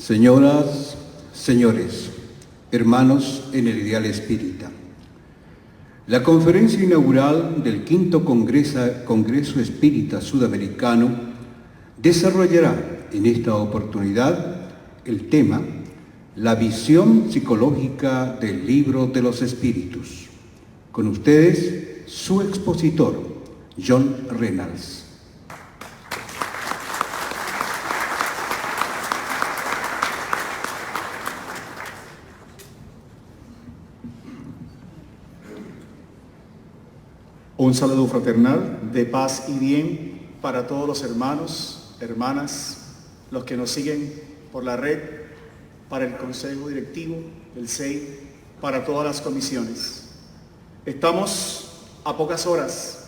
Señoras, señores, hermanos en el ideal espírita, la conferencia inaugural del quinto Congreso Espírita Sudamericano desarrollará en esta oportunidad el tema La visión psicológica del libro de los espíritus. Con ustedes, su expositor, John Reynolds. Un saludo fraternal de paz y bien para todos los hermanos, hermanas, los que nos siguen por la red, para el Consejo Directivo del CEI, para todas las comisiones. Estamos a pocas horas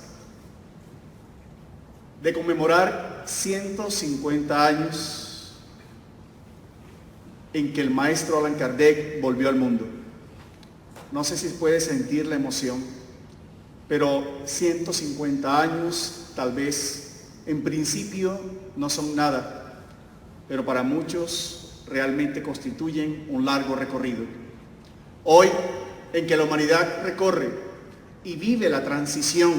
de conmemorar 150 años en que el maestro Allan Kardec volvió al mundo. No sé si puede sentir la emoción, pero 150 años tal vez en principio no son nada, pero para muchos realmente constituyen un largo recorrido. Hoy, en que la humanidad recorre y vive la transición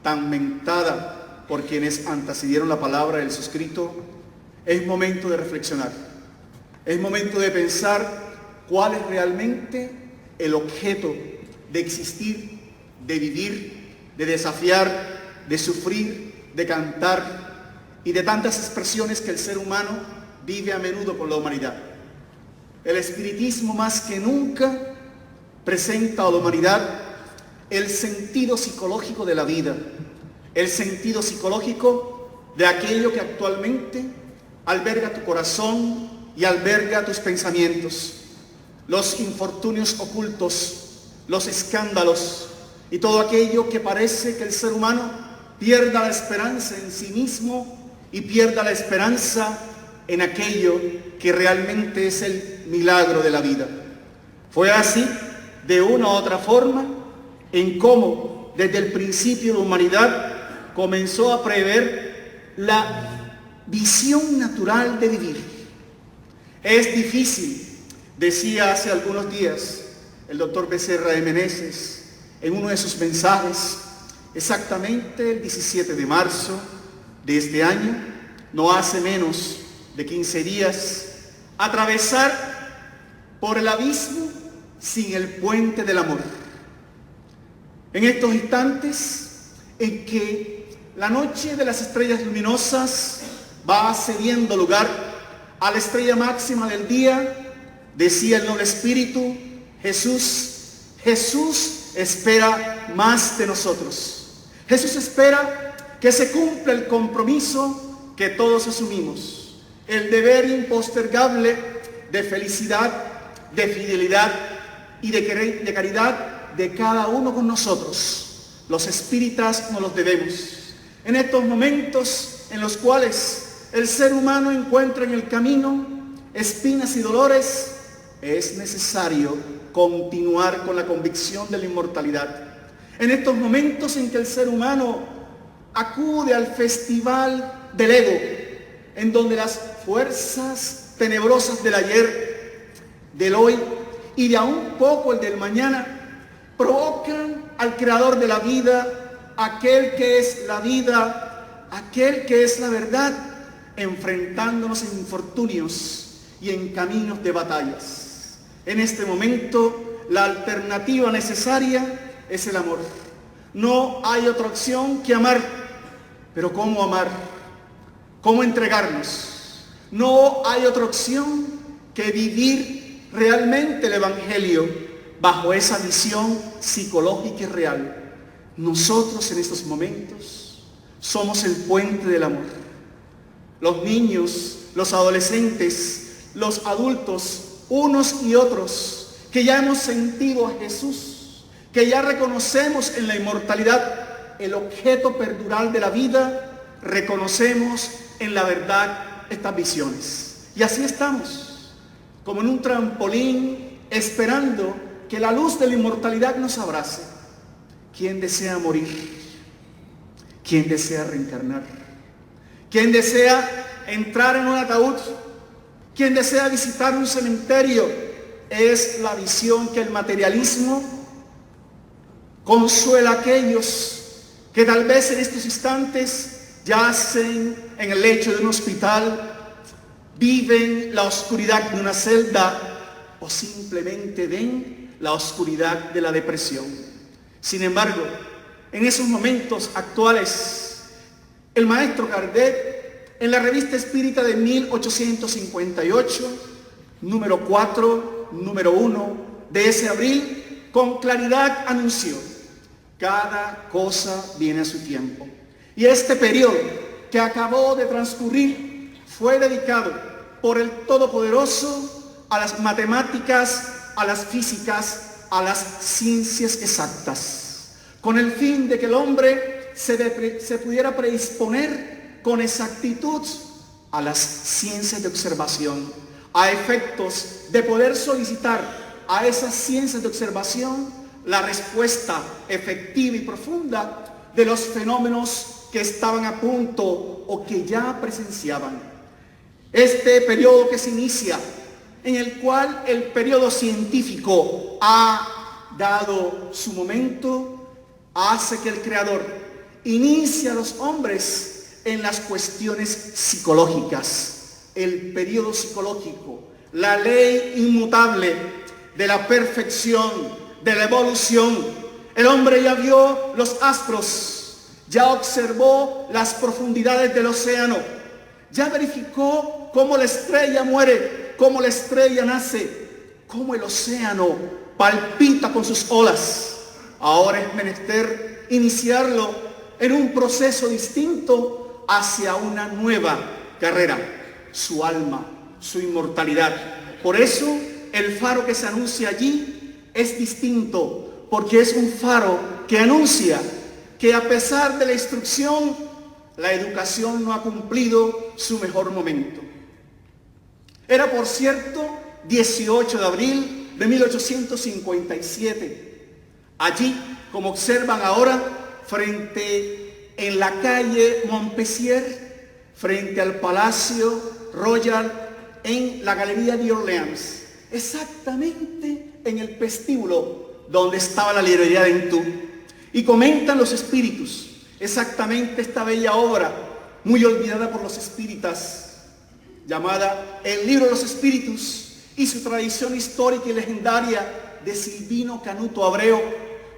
tan mentada por quienes antecedieron la palabra del suscrito, es momento de reflexionar, es momento de pensar cuál es realmente el objeto de existir, de vivir, de desafiar, de sufrir, de cantar y de tantas expresiones que el ser humano vive a menudo con la humanidad. El espiritismo más que nunca presenta a la humanidad el sentido psicológico de la vida, el sentido psicológico de aquello que actualmente alberga tu corazón y alberga tus pensamientos, los infortunios ocultos, los escándalos, y todo aquello que parece que el ser humano pierda la esperanza en sí mismo y pierda la esperanza en aquello que realmente es el milagro de la vida. Fue así, de una u otra forma, en cómo desde el principio la humanidad comenzó a prever la visión natural de vivir. Es difícil, decía hace algunos días el doctor Becerra de Meneses, en uno de sus mensajes, exactamente el 17 de marzo de este año, no hace menos de 15 días, atravesar por el abismo sin el puente del amor. En estos instantes en que la noche de las estrellas luminosas va cediendo lugar a la estrella máxima del día, decía el noble espíritu, Jesús espera más de nosotros. Jesús espera que se cumpla el compromiso que todos asumimos, el deber impostergable de felicidad, de fidelidad y de caridad de cada uno con nosotros. Los espíritas nos los debemos. En estos momentos en los cuales el ser humano encuentra en el camino espinas y dolores, es necesario continuar con la convicción de la inmortalidad. En estos momentos en que el ser humano acude al festival del ego, en donde las fuerzas tenebrosas del ayer, del hoy y de aún poco el del mañana, provocan al creador de la vida, aquel que es la vida, aquel que es la verdad, enfrentándonos en infortunios y en caminos de batallas. En este momento, la alternativa necesaria es el amor. No hay otra opción que amar. Pero ¿cómo amar? ¿Cómo entregarnos? No hay otra opción que vivir realmente el Evangelio bajo esa visión psicológica y real. Nosotros en estos momentos somos el puente del amor. Los niños, los adolescentes, los adultos, unos y otros, que ya hemos sentido a Jesús, que ya reconocemos en la inmortalidad el objeto perdural de la vida, reconocemos en la verdad estas visiones. Y así estamos, como en un trampolín, esperando que la luz de la inmortalidad nos abrace. ¿Quién desea morir? ¿Quién desea reencarnar? ¿Quién desea entrar en un ataúd Quien desea visitar un cementerio es la visión que el materialismo consuela a aquellos que tal vez en estos instantes yacen en el lecho de un hospital, viven la oscuridad de una celda o simplemente ven la oscuridad de la depresión. Sin embargo, en esos momentos actuales, el maestro Kardec, en la Revista Espírita de 1858, número 4, número 1 de ese abril, con claridad anunció: cada cosa viene a su tiempo. Y este periodo que acabó de transcurrir fue dedicado por el Todopoderoso a las matemáticas, a las físicas, a las ciencias exactas, con el fin de que el hombre se pudiera predisponer con exactitud a las ciencias de observación, a efectos de poder solicitar a esas ciencias de observación la respuesta efectiva y profunda de los fenómenos que estaban a punto o que ya presenciaban. Este periodo que se inicia, en el cual el periodo científico ha dado su momento, hace que el Creador inicie a los hombres en las cuestiones psicológicas. El periodo psicológico, la ley inmutable de la perfección, de la evolución. El hombre ya vio los astros, ya observó las profundidades del océano, ya verificó cómo la estrella muere, cómo la estrella nace, cómo el océano palpita con sus olas. Ahora es menester iniciarlo en un proceso distinto hacia una nueva carrera, su alma, su inmortalidad. Por eso el faro que se anuncia allí es distinto, porque es un faro que anuncia que a pesar de la instrucción, la educación no ha cumplido su mejor momento. Era, por cierto, 18 de abril de 1857. Allí, como observan ahora, en la calle Montpensier, frente al Palacio Royal, en la Galería de Orleans, exactamente en el vestíbulo donde estaba la librería de Entú. Y comentan los espíritus exactamente esta bella obra, muy olvidada por los espíritas, llamada El Libro de los Espíritus, y su tradición histórica y legendaria de Silvino Canuto Abreu,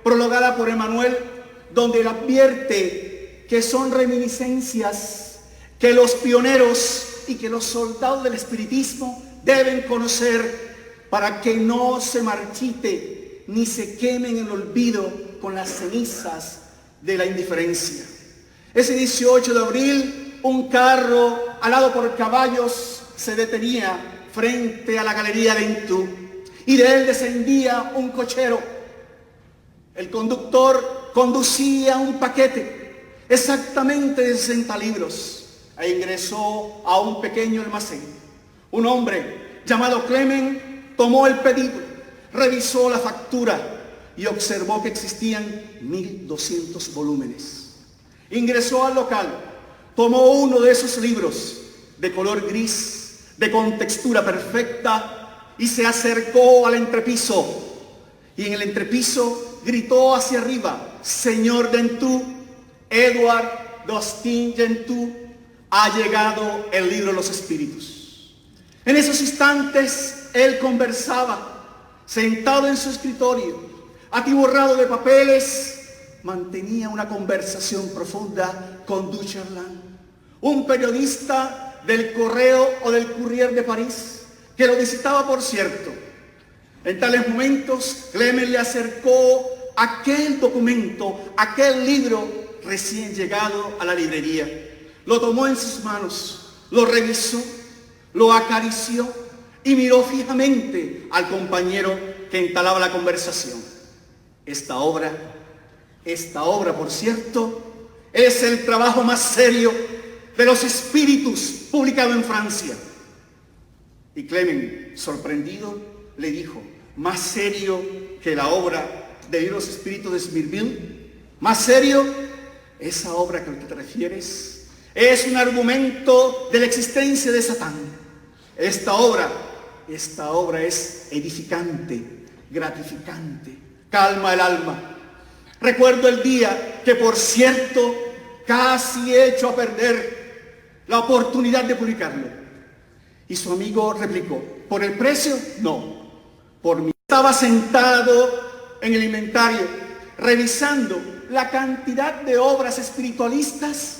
prologada por Emmanuel, donde él advierte que son reminiscencias que los pioneros y que los soldados del espiritismo deben conocer para que no se marchite ni se quemen en el olvido con las cenizas de la indiferencia. Ese 18 de abril, un carro alado por caballos se detenía frente a la galería de Entú y de él descendía un cochero. El conductor conducía un paquete exactamente de 60 libros e ingresó a un pequeño almacén. Un hombre llamado Clement tomó el pedido, revisó la factura y observó que existían 1200 volúmenes. Ingresó al local, tomó uno de esos libros de color gris, de contextura perfecta, y se acercó al entrepiso. Y en el entrepiso gritó hacia arriba: Señor Dentú, Edward d'Austin Gentú, ha llegado el libro de los espíritus. En esos instantes él conversaba, sentado en su escritorio, atiborrado de papeles, mantenía una conversación profunda con Ducharlan, un periodista del Correo o del Courrier de París, que lo visitaba, por cierto. En tales momentos, Clement le acercó aquel documento, aquel libro recién llegado a la librería. Lo tomó en sus manos, lo revisó, lo acarició y miró fijamente al compañero que entablaba la conversación. Esta obra, por cierto, es el trabajo más serio de los espíritus publicado en Francia. Y Clement, sorprendido, le dijo: ¿más serio que la obra de los espíritus de Smithville? ¿Más serio? Esa obra a la que te refieres es un argumento de la existencia de Satán. Esta obra es edificante, gratificante, calma el alma. Recuerdo el día que, por cierto, casi he hecho a perder la oportunidad de publicarlo. Y su amigo replicó: ¿por el precio? No, por mí. Estaba sentado en el inventario, revisando la cantidad de obras espiritualistas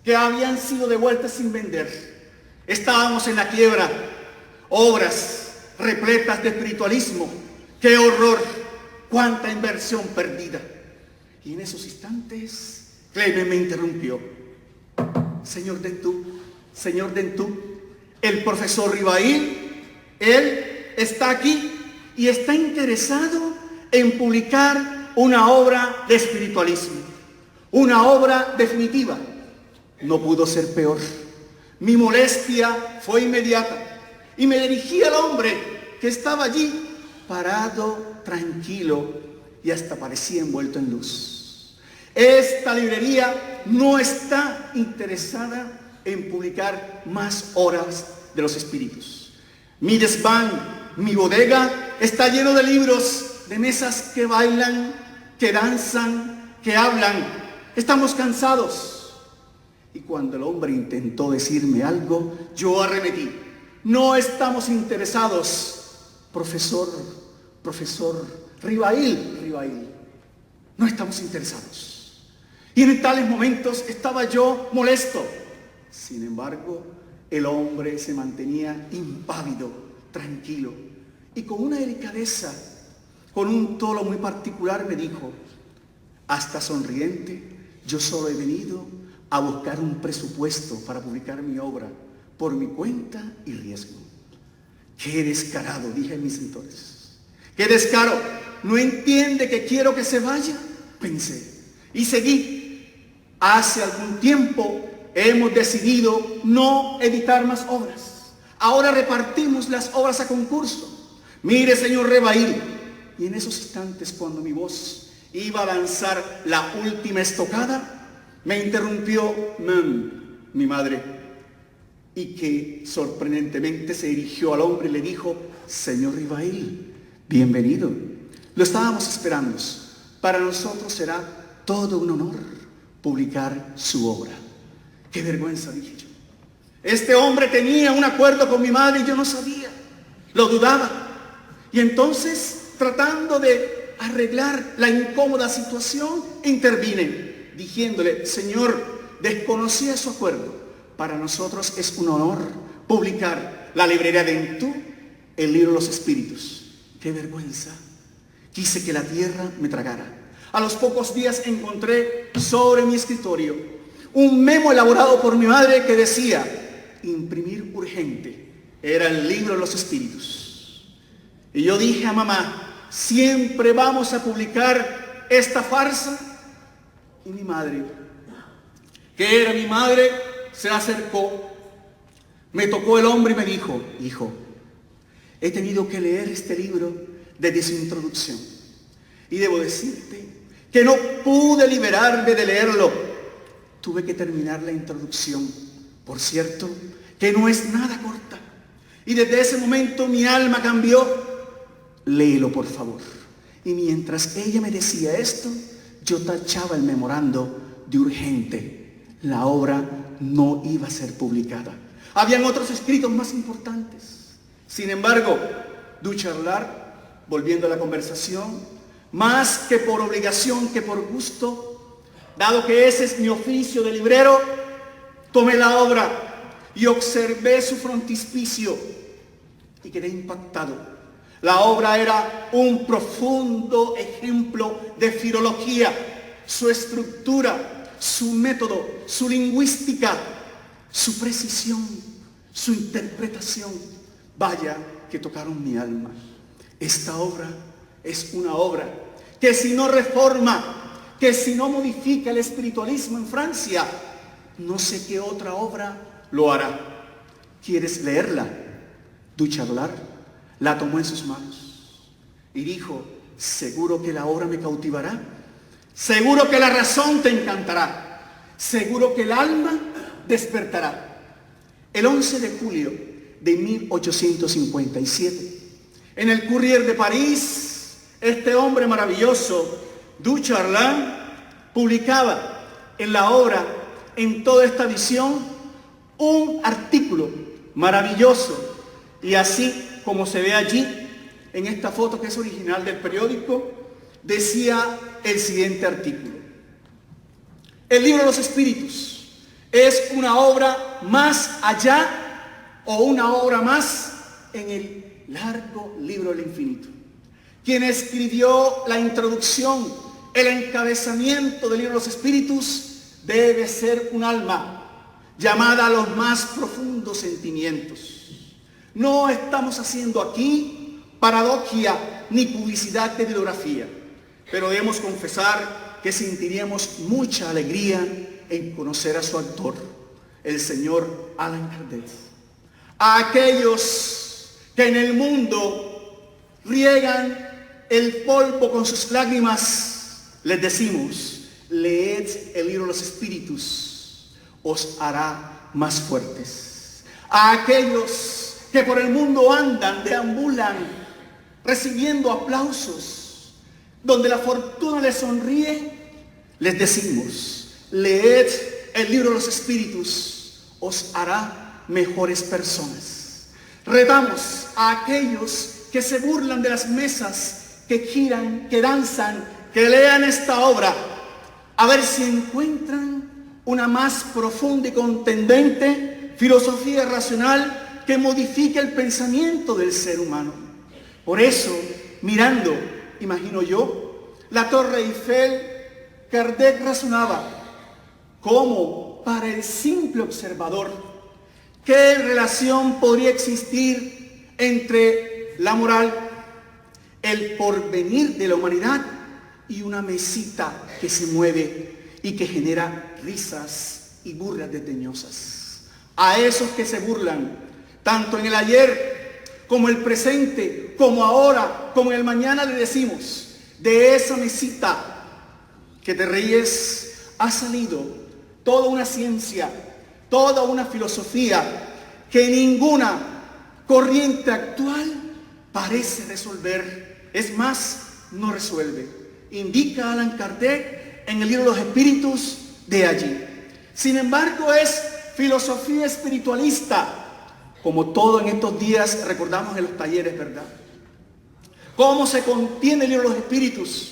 que habían sido devueltas sin vender. Estábamos en la quiebra, obras repletas de espiritualismo. ¡Qué horror! ¡Cuánta inversión perdida! Y en esos instantes, Clemen me interrumpió. Señor Dentú, el profesor Rivail, él está aquí y está interesado en publicar una obra de espiritualismo, una obra definitiva. No pudo ser peor. Mi molestia fue inmediata y me dirigí al hombre que estaba allí, parado, tranquilo, y hasta parecía envuelto en luz. Esta librería no está interesada en publicar más obras de los espíritus. Mi desván, mi bodega está lleno de libros, de mesas que bailan, que danzan, que hablan. Estamos cansados. Y cuando el hombre intentó decirme algo, yo arremetí: no estamos interesados, profesor Rivail, no estamos interesados. Y en tales momentos estaba yo molesto. Sin embargo, el hombre se mantenía impávido, tranquilo, y con una delicadeza, con un tono muy particular, me dijo, hasta sonriente: yo solo he venido a buscar un presupuesto para publicar mi obra por mi cuenta y riesgo. ¡Qué descarado!, dije en mis entonces. ¡Qué descaro! ¿No entiende que quiero que se vaya?, pensé. Y seguí. Hace algún tiempo hemos decidido no editar más obras. Ahora repartimos las obras a concurso. Mire, señor Rivail. Y en esos instantes, cuando mi voz iba a lanzar la última estocada, me interrumpió mi madre, y que sorprendentemente se dirigió al hombre y le dijo: señor Rivail, bienvenido. Lo estábamos esperando. Para nosotros será todo un honor publicar su obra. ¡Qué vergüenza!, dije yo. Este hombre tenía un acuerdo con mi madre y yo no sabía, lo dudaba. Y entonces, tratando de arreglar la incómoda situación, intervine, diciéndole: señor, desconocía su acuerdo. Para nosotros es un honor publicar la librería Dentú, el libro de los espíritus. ¡Qué vergüenza! Quise que la tierra me tragara. A los pocos días encontré sobre mi escritorio un memo elaborado por mi madre que decía: imprimir urgente. Era el libro de los espíritus. Y yo dije a mamá: ¿siempre vamos a publicar esta farsa? Y mi madre, que era mi madre, se acercó, me tocó el hombro y me dijo: hijo, he tenido que leer este libro desde su introducción. Y debo decirte que no pude liberarme de leerlo. Tuve que terminar la introducción, por cierto, que no es nada corta. Y desde ese momento mi alma cambió. Léelo, por favor. Y mientras ella me decía esto, yo tachaba el memorando de urgente. La obra no iba a ser publicada. Habían otros escritos más importantes. Sin embargo, du charlar, volviendo a la conversación, más que por obligación que por gusto, dado que ese es mi oficio de librero, tomé la obra y observé su frontispicio y quedé impactado. La obra era un profundo ejemplo de filología, su estructura, su método, su lingüística, su precisión, su interpretación. Vaya que tocaron mi alma. Esta obra es una obra que si no reforma, que si no modifica el espiritualismo en Francia, no sé qué otra obra lo hará. ¿Quieres leerla? Du charlar la tomó en sus manos y dijo: seguro que la obra me cautivará, seguro que la razón te encantará, seguro que el alma despertará. El 11 de julio de 1857. En el Courrier de París, este hombre maravilloso, Du Charland, publicaba en la obra, en toda esta visión, un artículo maravilloso. Y así como se ve allí, en esta foto que es original del periódico, decía el siguiente artículo: el libro de los espíritus es una obra más allá o una obra más en el largo libro del infinito. Quien escribió la introducción, el encabezamiento del libro de los espíritus, debe ser un alma llamada a los más profundos sentimientos. No estamos haciendo aquí paradoxia ni publicidad de bibliografía, pero debemos confesar que sentiríamos mucha alegría en conocer a su autor, el señor Allan Kardec. A aquellos que en el mundo riegan el polvo con sus lágrimas, les decimos: leed el libro de los espíritus, os hará más fuertes. A aquellos que por el mundo andan, deambulan, recibiendo aplausos, donde la fortuna les sonríe, les decimos: leed el libro de los espíritus, os hará mejores personas. Retamos a aquellos que se burlan de las mesas, que giran, que danzan, que lean esta obra, a ver si encuentran una más profunda y contundente filosofía racional que modifique el pensamiento del ser humano. Por eso, mirando, imagino yo, la Torre Eiffel, Kardec razonaba cómo para el simple observador, ¿qué relación podría existir entre la moral, el porvenir de la humanidad y una mesita que se mueve y que genera risas y burlas desdeñosas? A esos que se burlan, tanto en el ayer como el presente, como ahora, como en el mañana, le decimos: de esa mesita que te ríes ha salido toda una ciencia, toda una filosofía que ninguna corriente actual parece resolver. Es más, no resuelve. Indica Allan Kardec en el libro de los espíritus de allí. Sin embargo, es filosofía espiritualista, como todo en estos días recordamos en los talleres, ¿verdad? Cómo se contiene el libro de los espíritus.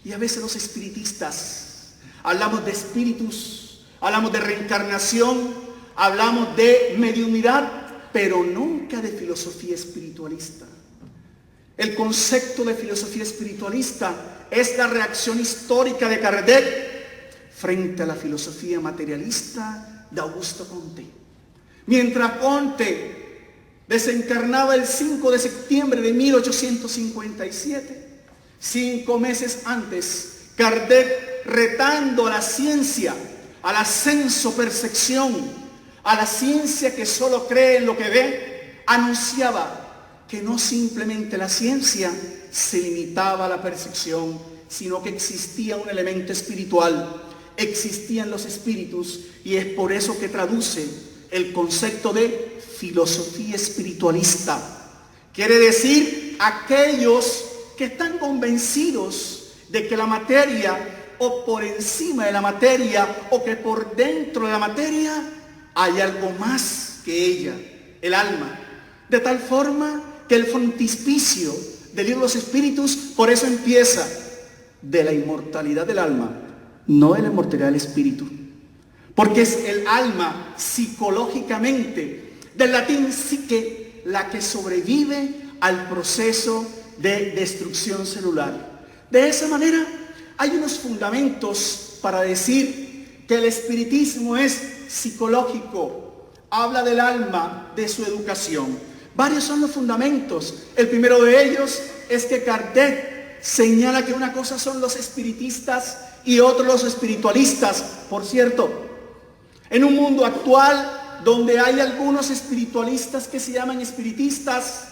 Y a veces los espiritistas hablamos de espíritus, hablamos de reencarnación, hablamos de mediunidad, pero nunca de filosofía espiritualista. El concepto de filosofía espiritualista es la reacción histórica de Kardec frente a la filosofía materialista de Augusto Comte. Mientras Comte desencarnaba el 5 de septiembre de 1857, 5 meses antes, Kardec, retando a la ciencia, al ascenso-percepción, a la ciencia que solo cree en lo que ve, anunciaba que no simplemente la ciencia se limitaba a la percepción, sino que existía un elemento espiritual, existían los espíritus, y es por eso que traduce el concepto de filosofía espiritualista. Quiere decir aquellos que están convencidos de que la materia, o por encima de la materia, o que por dentro de la materia hay algo más que ella, el alma. De tal forma que el frontispicio del libro de los espíritus, por eso empieza de la inmortalidad del alma, no de la inmortalidad del espíritu. Porque es el alma psicológicamente, del latín psique, la que sobrevive al proceso de destrucción celular. De esa manera hay unos fundamentos para decir que el espiritismo es psicológico, habla del alma, de su educación. Varios son los fundamentos. El primero de ellos es que Kardec señala que una cosa son los espiritistas y otro los espiritualistas. Por cierto, en un mundo actual donde hay algunos espiritualistas que se llaman espiritistas,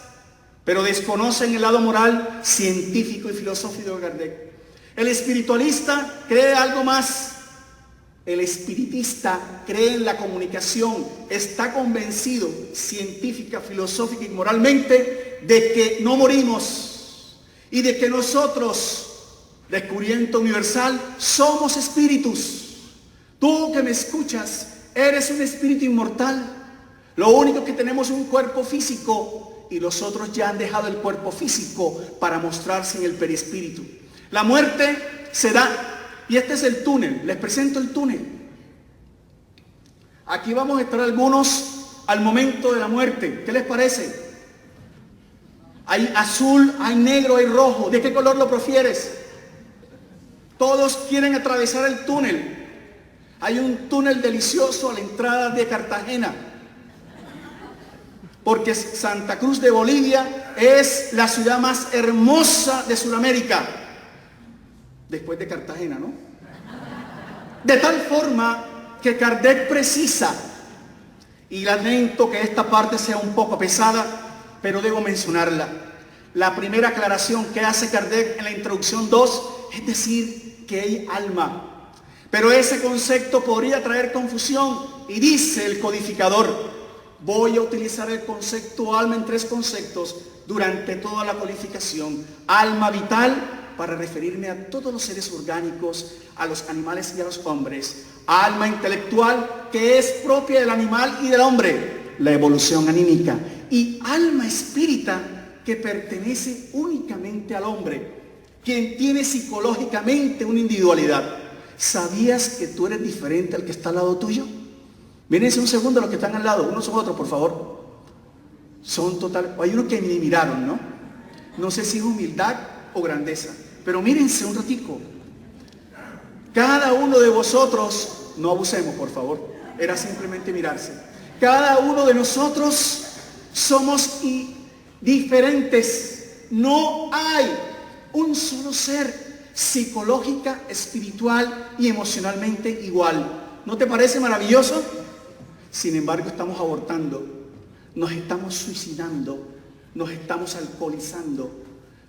pero desconocen el lado moral, científico y filosófico de Kardec. El espiritualista cree algo más, El espiritista cree en la comunicación, está convencido científica, filosófica y moralmente de que no morimos y de que nosotros, descubrimiento universal, somos espíritus. Tú que me escuchas, eres un espíritu inmortal. Lo único que tenemos es un cuerpo físico y los otros ya han dejado el cuerpo físico para mostrarse en el perispíritu. La muerte se da. Y este es el túnel, les presento el túnel. Aquí vamos a estar algunos al momento de la muerte. ¿Qué les parece? Hay azul, hay negro, hay rojo. ¿De qué color lo prefieres? Todos quieren atravesar el túnel. Hay un túnel delicioso a la entrada de Cartagena. Porque Santa Cruz de Bolivia es la ciudad más hermosa de Sudamérica. Después de Cartagena, ¿no? De tal forma que Kardec precisa, y lamento que esta parte sea un poco pesada, pero debo mencionarla. La primera aclaración que hace Kardec en la introducción 2 es decir que hay alma. Pero ese concepto podría traer confusión y dice el codificador: voy a utilizar el concepto alma en 3 conceptos durante toda la codificación. Alma vital, para referirme a todos los seres orgánicos, a los animales y a los hombres. Alma intelectual, que es propia del animal y del hombre, la evolución anímica. Y alma espírita, que pertenece únicamente al hombre, quien tiene psicológicamente una individualidad. ¿Sabías que tú eres diferente al que está al lado tuyo? Mírense un segundo los que están al lado, unos son otros, por favor. Son total. Hay unos que ni miraron, ¿no? No sé si es humildad o grandeza. Pero mírense un ratico. Cada uno de vosotros, no abusemos por favor, era simplemente mirarse. Cada uno de nosotros somos diferentes. No hay un solo ser psicológica, espiritual y emocionalmente igual. ¿No te parece maravilloso? Sin embargo, estamos abortando, nos estamos suicidando, nos estamos alcoholizando,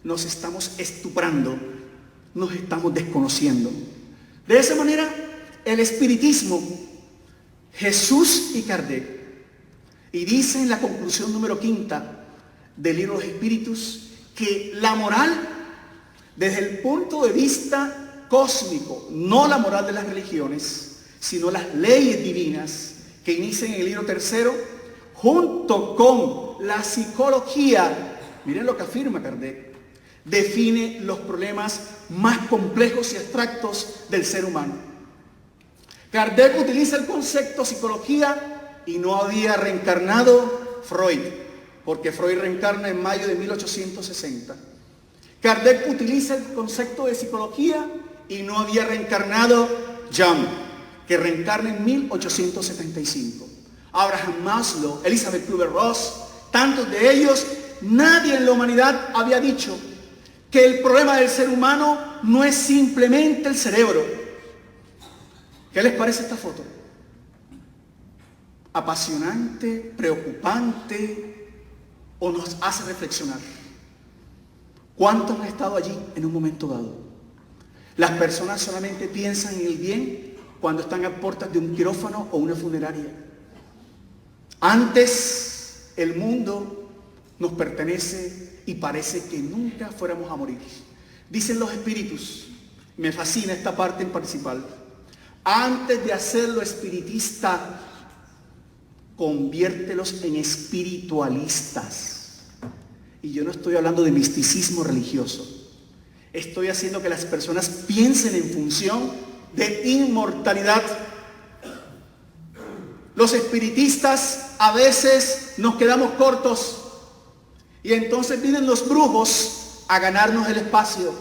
nos estamos estuprando, nos estamos desconociendo. De esa manera, el espiritismo, Jesús y Kardec, y dice en la conclusión número 5 del libro de los Espíritus, que la moral, desde el punto de vista cósmico, no la moral de las religiones, sino las leyes divinas, que inician en el libro 3, junto con la psicología, miren lo que afirma Kardec, define los problemas más complejos y abstractos del ser humano. Kardec utiliza el concepto psicología y no había reencarnado Freud, porque Freud reencarna en mayo de 1860. Kardec utiliza el concepto de psicología y no había reencarnado Jung, que reencarna en 1875. Abraham Maslow, Elizabeth Kübler-Ross, tantos de ellos, nadie en la humanidad había dicho que el problema del ser humano no es simplemente el cerebro. ¿Qué les parece esta foto? ¿Apasionante, preocupante o nos hace reflexionar? ¿Cuántos han estado allí en un momento dado? Las personas solamente piensan en el bien cuando están a puertas de un quirófano o una funeraria. Antes el mundo nos pertenece y parece que nunca fuéramos a morir. Dicen los espíritus, me fascina esta parte en principal, antes de hacerlo espiritista, conviértelos en espiritualistas. Y yo no estoy hablando de misticismo religioso, estoy haciendo que las personas piensen en función de inmortalidad. Los espiritistas a veces nos quedamos cortos y entonces vienen los brujos a ganarnos el espacio,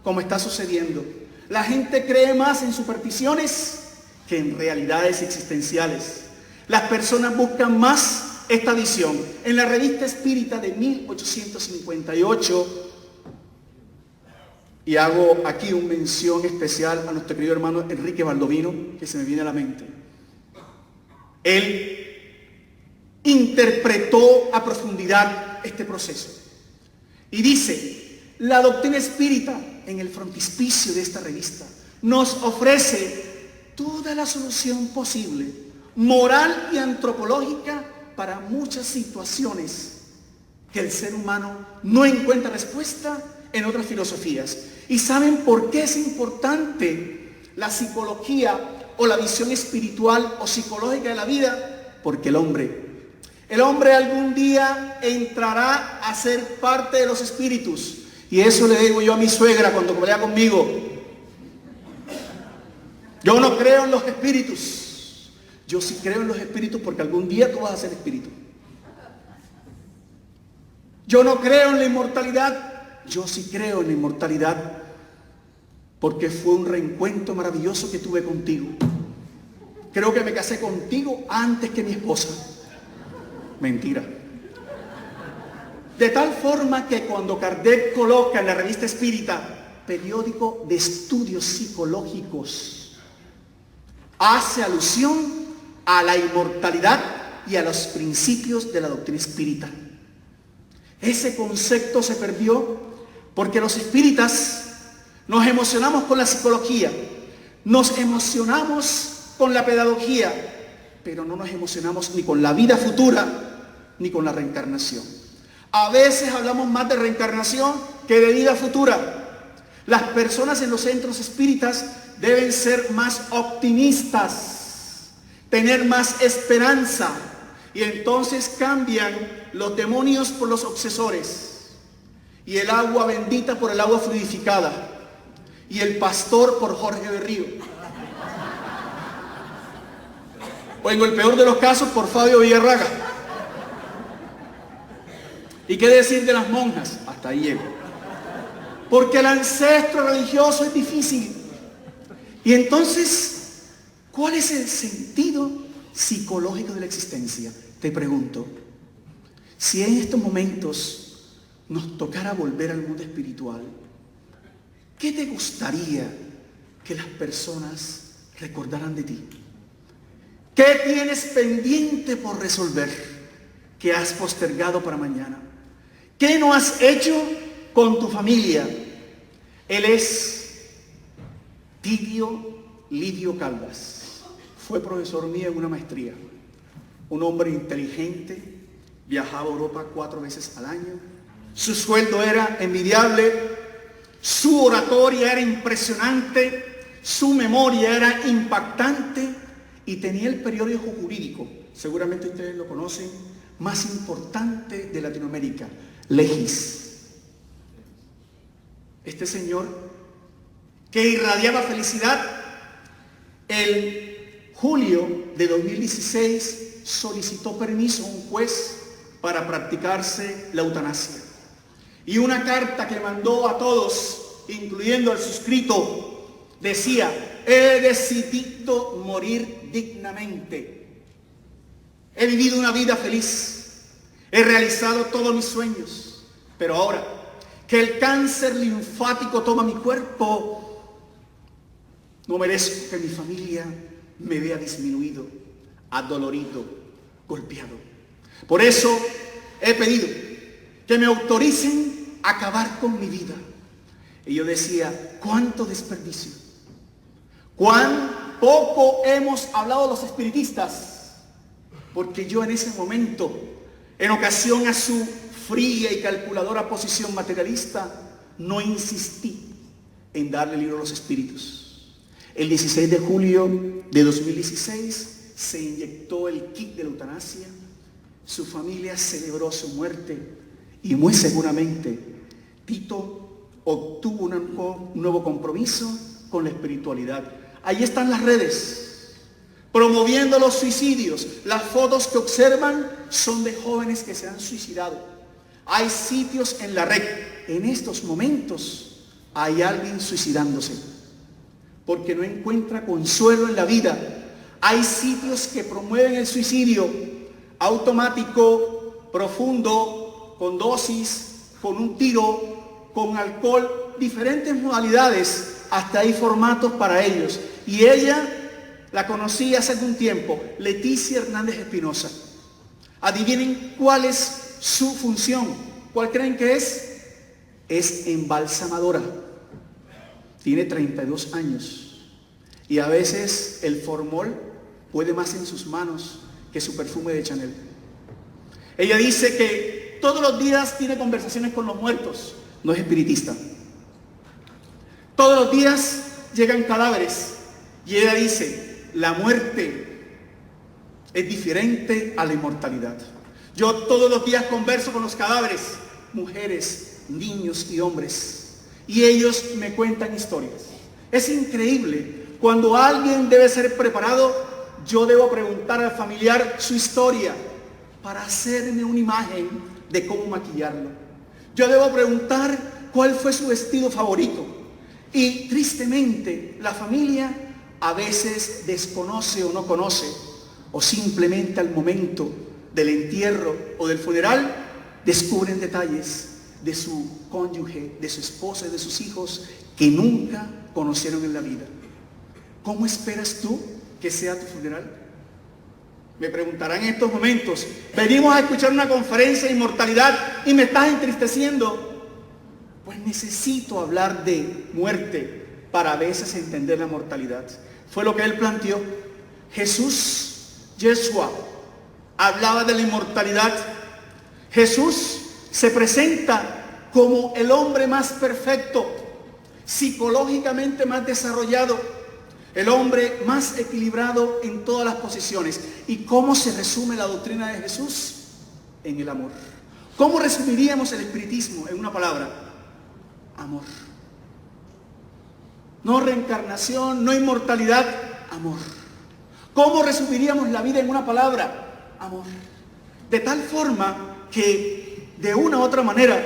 como está sucediendo. La gente cree más en supersticiones que en realidades existenciales. Las personas buscan más esta visión. En la Revista Espírita de 1858, y hago aquí una mención especial a nuestro querido hermano Enrique Baldovino, que se me viene a la mente. Él interpretó a profundidad este proceso y dice: la doctrina espírita, en el frontispicio de esta revista, nos ofrece toda la solución posible, moral y antropológica, para muchas situaciones que el ser humano no encuentra respuesta en otras filosofías. ¿Y saben por qué es importante la psicología o la visión espiritual o psicológica de la vida? Porque el hombre algún día entrará a ser parte de los espíritus. Y eso le digo yo a mi suegra cuando pelea conmigo. Yo no creo en los espíritus. Yo sí creo en los espíritus porque algún día tú vas a ser espíritu. Yo no creo en la inmortalidad. Yo sí creo en la inmortalidad porque fue un reencuentro maravilloso que tuve contigo. Creo que me casé contigo antes que mi esposa. Mentira. De tal forma que cuando Kardec coloca en la Revista Espírita, periódico de estudios psicológicos, hace alusión a la inmortalidad y a los principios de la doctrina espírita. Ese concepto se perdió porque los espíritas nos emocionamos con la psicología, nos emocionamos con la pedagogía, pero no nos emocionamos ni con la vida futura ni con la reencarnación. A veces hablamos más de reencarnación que de vida futura. Las personas en los centros espíritas deben ser más optimistas, tener más esperanza, y entonces cambian los demonios por los obsesores, y el agua bendita por el agua fluidificada, y el pastor por Jorge Berrío, o en el peor de los casos por Fabio Villarraga. ¿Y qué decir de las monjas? Hasta ahí llego. Porque el ancestro religioso es difícil. Y entonces, ¿cuál es el sentido psicológico de la existencia? Te pregunto, si en estos momentos nos tocara volver al mundo espiritual, ¿qué te gustaría que las personas recordaran de ti? ¿Qué tienes pendiente por resolver que has postergado para mañana? ¿Qué no has hecho con tu familia? Él es Lidio Caldas. Fue profesor mío en una maestría. Un hombre inteligente, viajaba a Europa 4 veces al año. Su sueldo era envidiable, su oratoria era impresionante, su memoria era impactante y tenía el periódico jurídico, seguramente ustedes lo conocen, más importante de Latinoamérica, Legis. Este señor, que irradiaba felicidad, el julio de 2016 solicitó permiso a un juez para practicarse la eutanasia. Y una carta que mandó a todos, incluyendo al suscrito, decía: he decidido morir dignamente. He vivido una vida feliz. He realizado todos mis sueños. Pero ahora que el cáncer linfático toma mi cuerpo, no merezco que mi familia me vea disminuido, adolorido, golpeado. Por eso he pedido que me autoricen a acabar con mi vida. Y yo decía, ¿cuánto desperdicio? ¿Cuán poco hemos hablado los espiritistas? Porque yo en ese momento, en ocasión a su fría y calculadora posición materialista, no insistí en darle el libro a los espíritus. El 16 de julio de 2016 se inyectó el kit de la eutanasia. Su familia celebró su muerte y muy seguramente Tito obtuvo un nuevo compromiso con la espiritualidad. Ahí están las redes, promoviendo los suicidios. Las fotos que observan son de jóvenes que se han suicidado. Hay sitios en la red. En estos momentos hay alguien suicidándose porque no encuentra consuelo en la vida. Hay sitios que promueven el suicidio automático, profundo, con dosis, con un tiro, con alcohol, diferentes modalidades. Hasta hay formatos para ellos. Y ella la conocí hace algún tiempo, Leticia Hernández Espinosa. Adivinen cuál es su función. ¿Cuál creen que es? Es embalsamadora. Tiene 32 años. Y a veces el formol puede más en sus manos que su perfume de Chanel. Ella dice que todos los días tiene conversaciones con los muertos. No es espiritista. Todos los días llegan cadáveres. Y ella dice, la muerte es diferente a la inmortalidad. Yo todos los días converso con los cadáveres, mujeres, niños y hombres. Y ellos me cuentan historias. Es increíble. Cuando alguien debe ser preparado, yo debo preguntar al familiar su historia para hacerme una imagen de cómo maquillarlo. Yo debo preguntar cuál fue su vestido favorito. Y tristemente, la familia a veces desconoce o no conoce, o simplemente al momento del entierro o del funeral, descubren detalles de su cónyuge, de su esposa y de sus hijos que nunca conocieron en la vida. ¿Cómo esperas tú que sea tu funeral? Me preguntarán en estos momentos, venimos a escuchar una conferencia de inmortalidad y me estás entristeciendo. Pues necesito hablar de muerte para a veces entender la mortalidad. Fue lo que él planteó. Jesús, Yeshua, hablaba de la inmortalidad. Jesús se presenta como el hombre más perfecto, psicológicamente más desarrollado, el hombre más equilibrado en todas las posiciones. ¿Y cómo se resume la doctrina de Jesús? En el amor. ¿Cómo resumiríamos el espiritismo en una palabra? Amor. No reencarnación, no inmortalidad, amor. ¿Cómo resumiríamos la vida en una palabra? Amor. De tal forma que, de una u otra manera,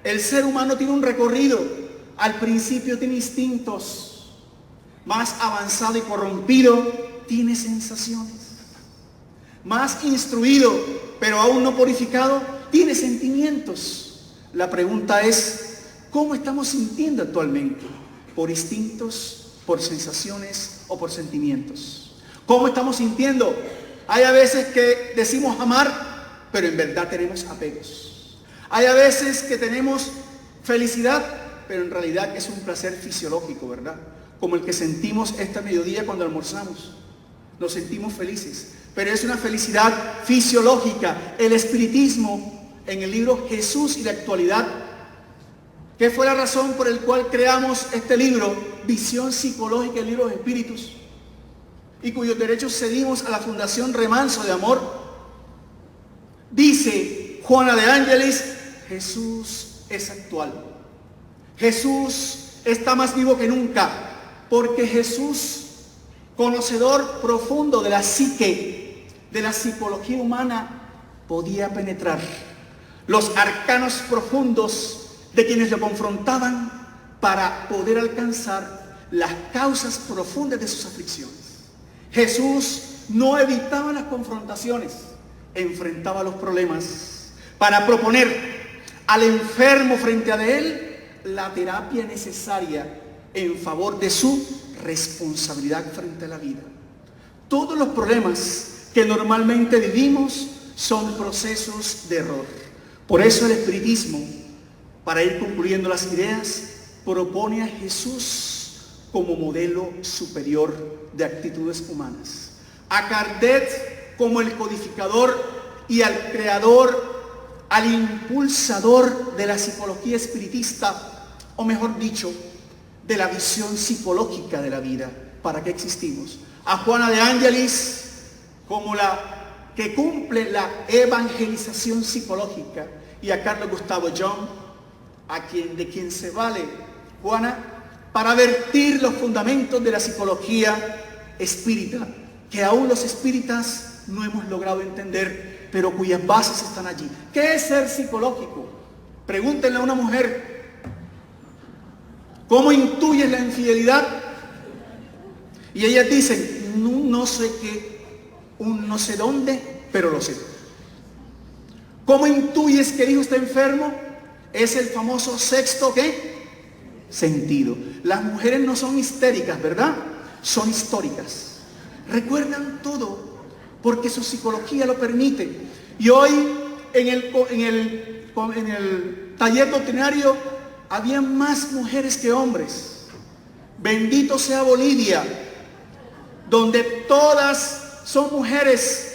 el ser humano tiene un recorrido. Al principio tiene instintos. Más avanzado y corrompido, tiene sensaciones. Más instruido, pero aún no purificado, tiene sentimientos. La pregunta es, ¿cómo estamos sintiendo actualmente? ¿Por instintos, por sensaciones o por sentimientos? ¿Cómo estamos sintiendo? Hay a veces que decimos amar, pero en verdad tenemos apegos. Hay a veces que tenemos felicidad, pero en realidad es un placer fisiológico, ¿verdad? Como el que sentimos esta mediodía cuando almorzamos. Nos sentimos felices, pero es una felicidad fisiológica. El espiritismo, en el libro Jesús y la actualidad, que fue la razón por la cual creamos este libro, Visión Psicológica del Libro de los Espíritus, y cuyos derechos cedimos a la Fundación Remanso de Amor, dice Juana de Ángelis, Jesús es actual. Jesús está más vivo que nunca. Porque Jesús, conocedor profundo de la psique, de la psicología humana, podía penetrar los arcanos profundos de quienes lo confrontaban para poder alcanzar las causas profundas de sus aflicciones. Jesús no evitaba las confrontaciones, enfrentaba los problemas para proponer al enfermo frente a él la terapia necesaria en favor de su responsabilidad frente a la vida. Todos los problemas que normalmente vivimos son procesos de error. Por eso el espiritismo, para ir concluyendo las ideas, propone a Jesús como modelo superior de actitudes humanas. A Kardec como el codificador y al creador, al impulsador de la psicología espiritista, o mejor dicho, de la visión psicológica de la vida. ¿Para qué existimos? A Juana de Ángelis como la que cumple la evangelización psicológica, y a Carlos Gustavo Jung, de quien se vale Juana para vertir los fundamentos de la psicología espírita, que aún los espíritas no hemos logrado entender, pero cuyas bases están allí. ¿Qué es ser psicológico? Pregúntenle a una mujer, ¿cómo intuyes la infidelidad? Y ellas dicen, no sé qué, no sé dónde, pero lo sé. ¿Cómo intuyes que el hijo está enfermo? Es el famoso sexto, ¿qué? Sentido. Las mujeres no son histéricas, ¿verdad? Son históricas. Recuerdan todo, porque su psicología lo permite. Y hoy, en el taller doctrinario, había más mujeres que hombres. Bendito sea Bolivia, donde todas son mujeres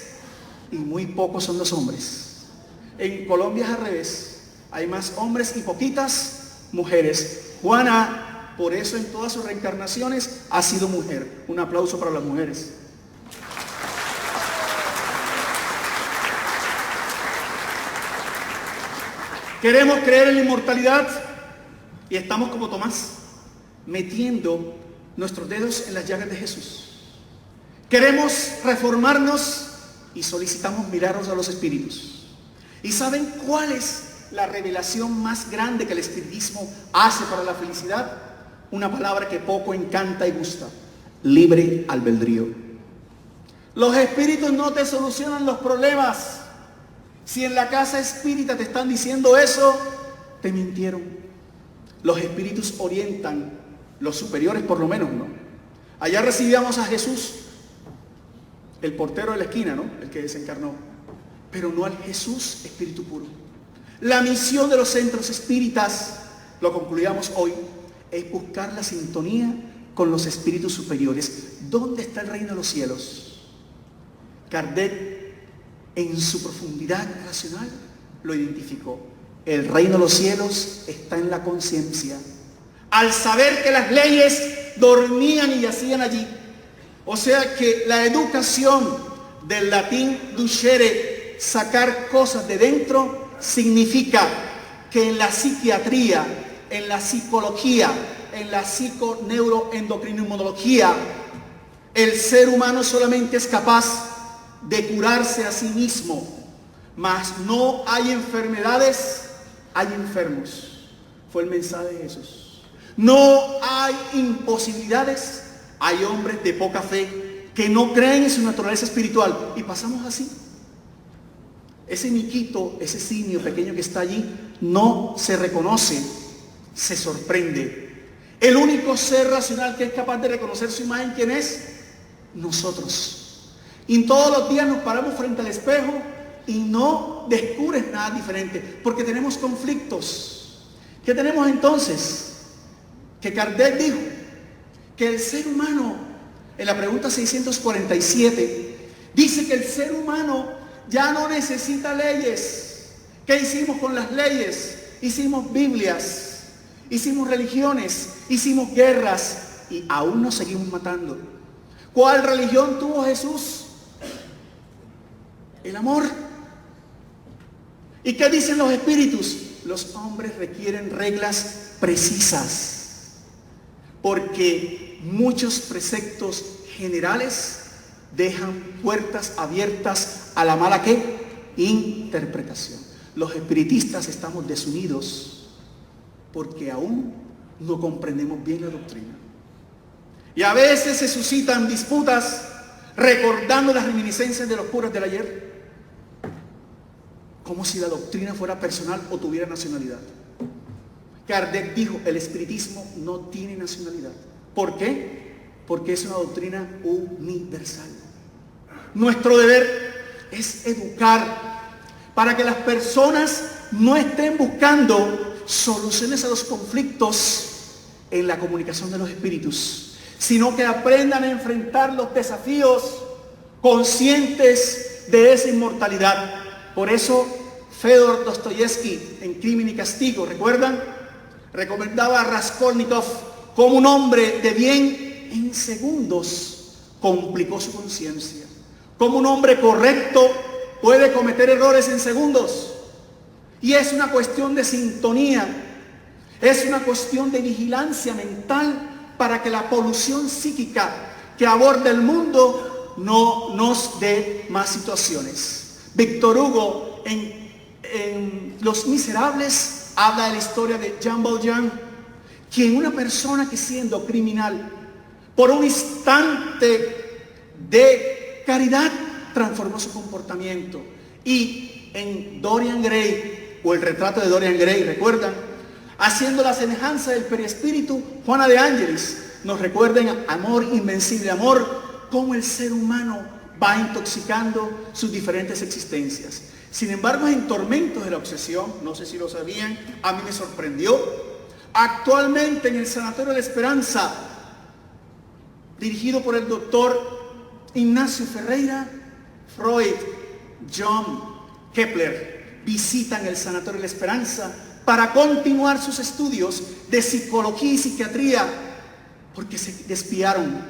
y muy pocos son los hombres. En Colombia es al revés, hay más hombres y poquitas mujeres. Juana, por eso en todas sus reencarnaciones ha sido mujer. Un aplauso para las mujeres. Queremos creer en la inmortalidad y estamos como Tomás, metiendo nuestros dedos en las llagas de Jesús. Queremos reformarnos y solicitamos milagros a los espíritus. ¿Y saben cuál es la revelación más grande que el espiritismo hace para la felicidad? Una palabra que poco encanta y gusta: libre albedrío. Los espíritus no te solucionan los problemas. Si en la casa espírita te están diciendo eso, te mintieron. Los espíritus orientan, los superiores por lo menos, ¿no? Allá recibíamos a Jesús, el portero de la esquina, ¿no? El que desencarnó, pero no al Jesús espíritu puro. La misión de los centros espíritas, lo concluíamos hoy, es buscar la sintonía con los espíritus superiores. ¿Dónde está el reino de los cielos? Kardec, en su profundidad racional, lo identificó. El reino de los cielos está en la conciencia. Al saber que las leyes dormían y yacían allí. O sea que la educación, del latín ducere, sacar cosas de dentro, significa que en la psiquiatría, en la psicología, en la psiconeuroendocrinología, el ser humano solamente es capaz de curarse a sí mismo, mas no hay enfermedades, hay enfermos. Fue el mensaje de Jesús. No hay imposibilidades, hay hombres de poca fe que no creen en su naturaleza espiritual, y pasamos así. Ese miquito, ese simio pequeño que está allí, no se reconoce, se sorprende. El único ser racional que es capaz de reconocer su imagen, ¿quién es? Nosotros. Y todos los días nos paramos frente al espejo y no descubres nada diferente, porque tenemos conflictos. ¿Qué tenemos entonces? Que Kardec dijo que el ser humano, en la pregunta 647, dice que el ser humano ya no necesita leyes. ¿Qué hicimos con las leyes? Hicimos Biblias, hicimos religiones, hicimos guerras y aún nos seguimos matando. ¿Cuál religión tuvo Jesús? El amor. ¿Y qué dicen los espíritus? Los hombres requieren reglas precisas, porque muchos preceptos generales dejan puertas abiertas a la mala ¿qué? Interpretación. Los espiritistas estamos desunidos porque aún no comprendemos bien la doctrina. Y a veces se suscitan disputas recordando las reminiscencias de los curas del ayer, como si la doctrina fuera personal o tuviera nacionalidad. Kardec dijo, el espiritismo no tiene nacionalidad. ¿Por qué? Porque es una doctrina universal. Nuestro deber es educar para que las personas no estén buscando soluciones a los conflictos en la comunicación de los espíritus, sino que aprendan a enfrentar los desafíos conscientes de esa inmortalidad. Por eso Fedor Dostoyevsky, en Crimen y Castigo, ¿recuerdan? Recomendaba a Raskolnikov como un hombre de bien en segundos complicó su conciencia. Como un hombre correcto puede cometer errores en segundos. Y es una cuestión de sintonía, es una cuestión de vigilancia mental para que la polución psíquica que aborda el mundo no nos dé más situaciones. Víctor Hugo en Los Miserables habla de la historia de Jean Valjean, quien una persona que siendo criminal, por un instante de caridad, transformó su comportamiento. Y en Dorian Gray, o el retrato de Dorian Gray, ¿recuerdan? Haciendo la semejanza del perispíritu, Juana de Ángeles nos recuerda en Amor Invencible Amor, cómo el ser humano va intoxicando sus diferentes existencias. Sin embargo, en Tormentos de la Obsesión, no sé si lo sabían, a mí me sorprendió, actualmente en el Sanatorio de la Esperanza, dirigido por el doctor Ignacio Ferreira, Freud, John Kepler visitan el Sanatorio La Esperanza para continuar sus estudios de psicología y psiquiatría, porque se desviaron.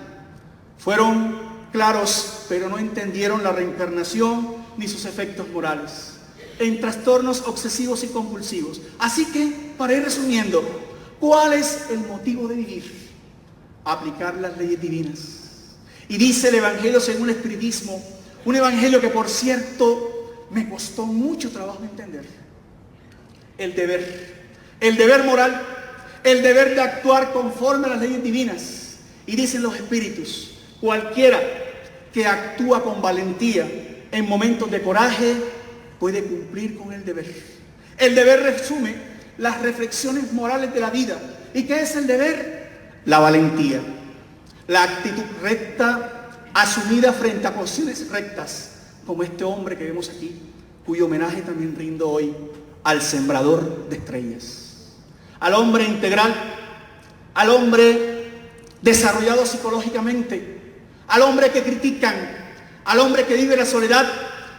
Fueron claros, pero no entendieron la reencarnación ni sus efectos morales, en trastornos obsesivos y compulsivos. Así que, para ir resumiendo, ¿cuál es el motivo de vivir? Aplicar las leyes divinas. Y dice el Evangelio según el Espiritismo, un evangelio que, por cierto, me costó mucho trabajo entender. El deber moral, el deber de actuar conforme a las leyes divinas. Y dicen los espíritus, cualquiera que actúa con valentía en momentos de coraje puede cumplir con el deber. El deber resume las reflexiones morales de la vida. ¿Y qué es el deber? La valentía, la actitud recta asumida frente a cuestiones rectas, como este hombre que vemos aquí, cuyo homenaje también rindo hoy al sembrador de estrellas, al hombre integral, al hombre desarrollado psicológicamente, al hombre que critican, al hombre que vive la soledad,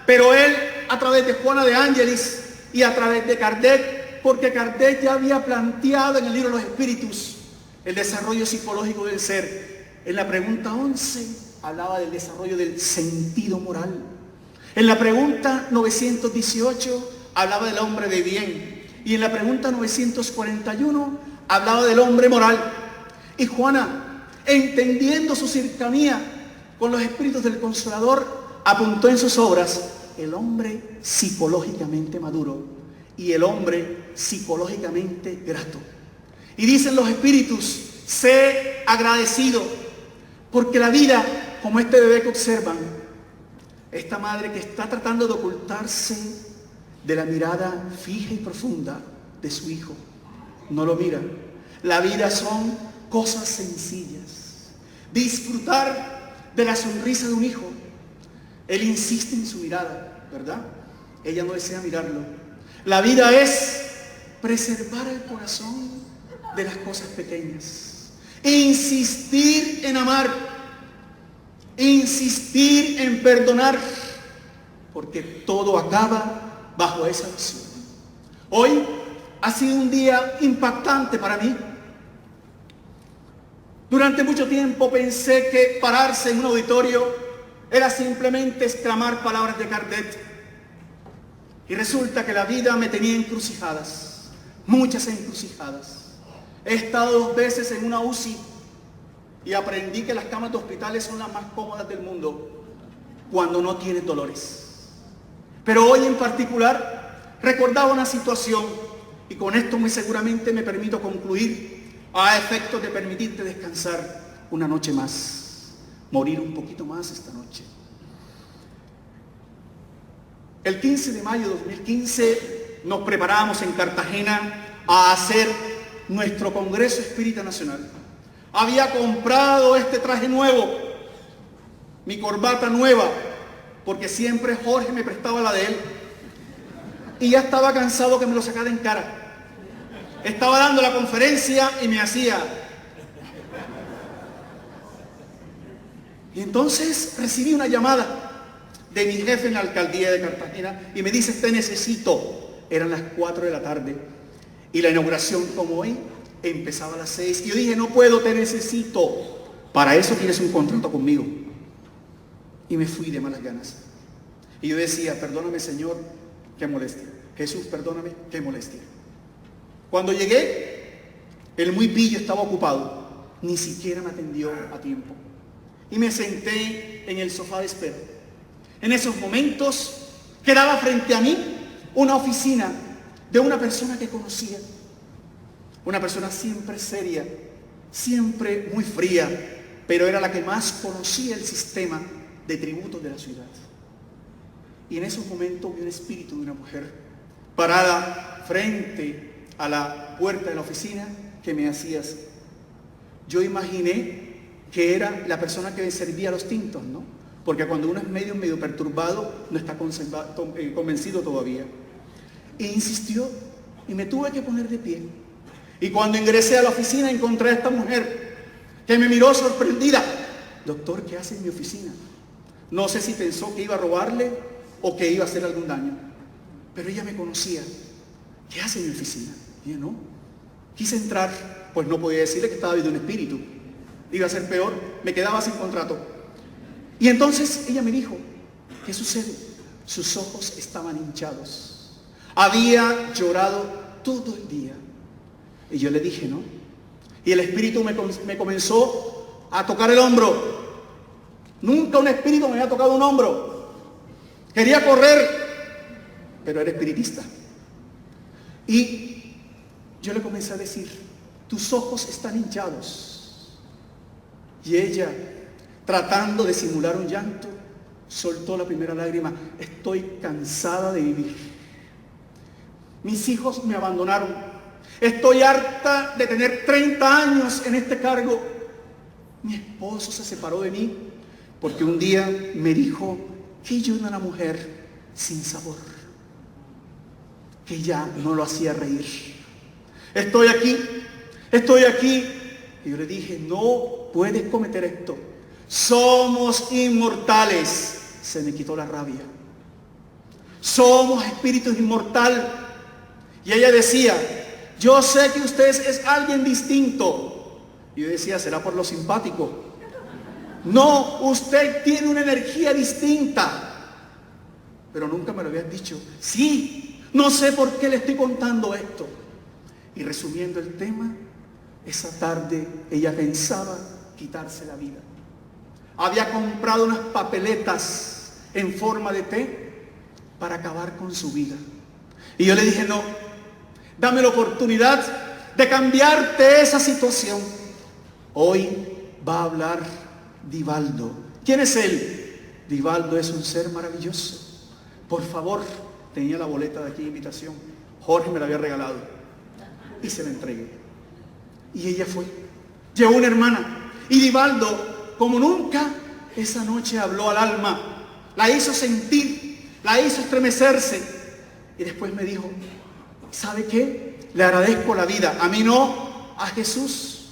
pero él, a través de Juana de Ángelis y a través de Kardec, porque Kardec ya había planteado en el libro de los espíritus el desarrollo psicológico del ser. En la pregunta 11 hablaba del desarrollo del sentido moral. En la pregunta 918 hablaba del hombre de bien. Y en la pregunta 941 hablaba del hombre moral. Y Juana, entendiendo su cercanía con los espíritus del Consolador, apuntó en sus obras el hombre psicológicamente maduro y el hombre psicológicamente grato. Y dicen los espíritus, sé agradecido, porque la vida, como este bebé que observan, esta madre que está tratando de ocultarse de la mirada fija y profunda de su hijo, no lo mira. La vida son cosas sencillas. Disfrutar de la sonrisa de un hijo. Él insiste en su mirada, ¿verdad? Ella no desea mirarlo. La vida es preservar el corazón de las cosas pequeñas. Insistir en amar, insistir en perdonar, porque todo acaba bajo esa visión. Hoy ha sido un día impactante para mí. Durante mucho tiempo pensé que pararse en un auditorio era simplemente exclamar palabras de Kardec. Y resulta que la vida me tenía encrucijadas, muchas encrucijadas. He estado 2 veces en una UCI y aprendí que las camas de hospitales son las más cómodas del mundo cuando no tienes dolores. Pero hoy en particular recordaba una situación, y con esto muy seguramente me permito concluir, a efectos de permitirte descansar una noche más, morir un poquito más esta noche. El 15 de mayo de 2015 nos preparamos en Cartagena a hacer nuestro Congreso Espírita Nacional. Había comprado este traje nuevo, mi corbata nueva, porque siempre Jorge me prestaba la de él, y ya estaba cansado que me lo sacara en cara. Estaba dando la conferencia y me hacía. Y entonces recibí una llamada de mi jefe en la alcaldía de Cartagena y me dice, te necesito. Eran las 4 de la tarde y la inauguración, como hoy, empezaba a las 6. Y yo dije, no puedo, te necesito. Para eso tienes un contrato conmigo. Y me fui de malas ganas. Y yo decía, perdóname, Señor, qué molestia. Jesús, perdóname, qué molestia. Cuando llegué, el muy pillo estaba ocupado. Ni siquiera me atendió a tiempo. Y me senté en el sofá de espera. En esos momentos, quedaba frente a mí una oficina de una persona que conocía. Una persona siempre seria, siempre muy fría, pero era la que más conocía el sistema de tributos de la ciudad. Y en esos momentos vi un espíritu de una mujer parada frente a la puerta de la oficina que me hacía así. Yo imaginé que era la persona que me servía los tintos, ¿no? Porque cuando uno es medio perturbado, no está convencido todavía. E insistió y me tuve que poner de pie. Y cuando ingresé a la oficina encontré a esta mujer que me miró sorprendida. Doctor, ¿qué hace en mi oficina? No sé si pensó que iba a robarle o que iba a hacer algún daño. Pero ella me conocía. ¿Qué hace en mi oficina? Y yo no. Quise entrar, pues no podía decirle que estaba viendo un espíritu. Iba a ser peor, me quedaba sin contrato. Y entonces ella me dijo, ¿qué sucede? Sus ojos estaban hinchados. Había llorado todo el día. Y yo le dije, ¿no? Y el espíritu me comenzó a tocar el hombro. Nunca un espíritu me había tocado un hombro. Quería correr, pero era espiritista. Y yo le comencé a decir, tus ojos están hinchados. Y ella, tratando de simular un llanto, soltó la primera lágrima. Estoy cansada de vivir. Mis hijos me abandonaron. Estoy harta de tener 30 años en este cargo. Mi esposo se separó de mí porque un día me dijo que yo era una mujer sin sabor, que ya no lo hacía reír. Estoy aquí. Y yo le dije, no puedes cometer esto. Somos inmortales. Se me quitó la rabia. Somos espíritus inmortales. Y ella decía, yo sé que usted es alguien distinto. Y yo decía, será por lo simpático. No, usted tiene una energía distinta. Pero nunca me lo habían dicho. Sí, no sé por qué le estoy contando esto. Y resumiendo el tema, esa tarde ella pensaba quitarse la vida. Había comprado unas papeletas en forma de té para acabar con su vida. Y yo le dije, no, dame la oportunidad de cambiarte esa situación. Hoy va a hablar Divaldo. ¿Quién es él? Divaldo es un ser maravilloso. Por favor, tenía la boleta de aquí de invitación. Jorge me la había regalado. Y se la entregué. Y ella fue. Llevó una hermana. Y Divaldo, como nunca, esa noche habló al alma. La hizo sentir, la hizo estremecerse. Y después me dijo, ¿sabe qué? Le agradezco la vida. A mí no, a Jesús,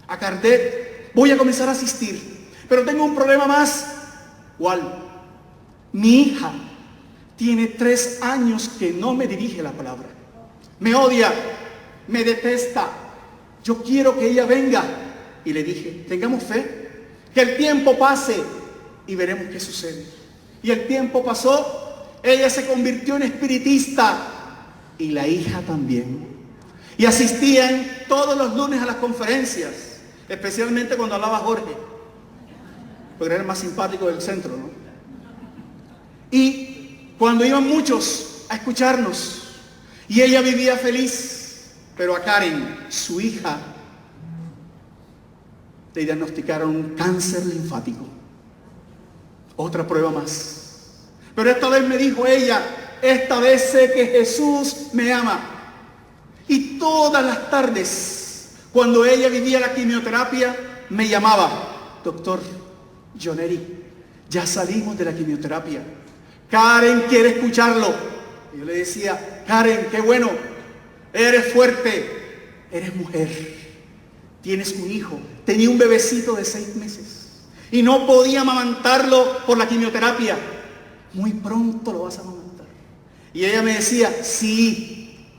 a Kardec. Voy a comenzar a asistir. Pero tengo un problema más. ¿Cuál? Mi hija tiene 3 años que no me dirige la palabra. Me odia, me detesta. Yo quiero que ella venga. Y le dije, tengamos fe, que el tiempo pase y veremos qué sucede. Y el tiempo pasó, ella se convirtió en espiritista y la hija también. Y asistían todos los lunes a las conferencias, especialmente cuando hablaba Jorge, porque era el más simpático del centro, ¿no? Y cuando iban muchos a escucharnos, y ella vivía feliz, pero a Karen, su hija, le diagnosticaron un cáncer linfático. Otra prueba más. Pero esta vez me dijo ella, esta vez sé que Jesús me ama. Y todas las tardes, cuando ella vivía la quimioterapia, me llamaba, doctor Joneri, ya salimos de la quimioterapia. Karen quiere escucharlo. Y yo le decía, Karen, qué bueno, eres fuerte, eres mujer. Tienes un hijo, tenía un bebecito de 6 meses y no podía amamantarlo por la quimioterapia. Muy pronto lo vas a amamantar. Y ella me decía, sí,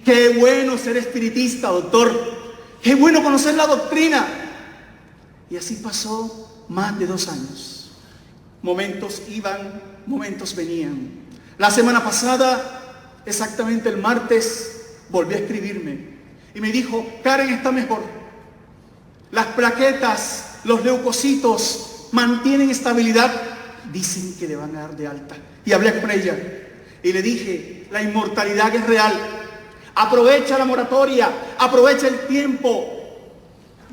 qué bueno ser espiritista, doctor. Qué bueno conocer la doctrina. Y así pasó más de 2 años. Momentos iban, momentos venían. La semana pasada, exactamente el martes, volvió a escribirme. Y me dijo, Karen está mejor. Las plaquetas, los leucocitos mantienen estabilidad. Dicen que le van a dar de alta. Y hablé con ella. Y le dije, la inmortalidad es real. Aprovecha la moratoria. Aprovecha el tiempo.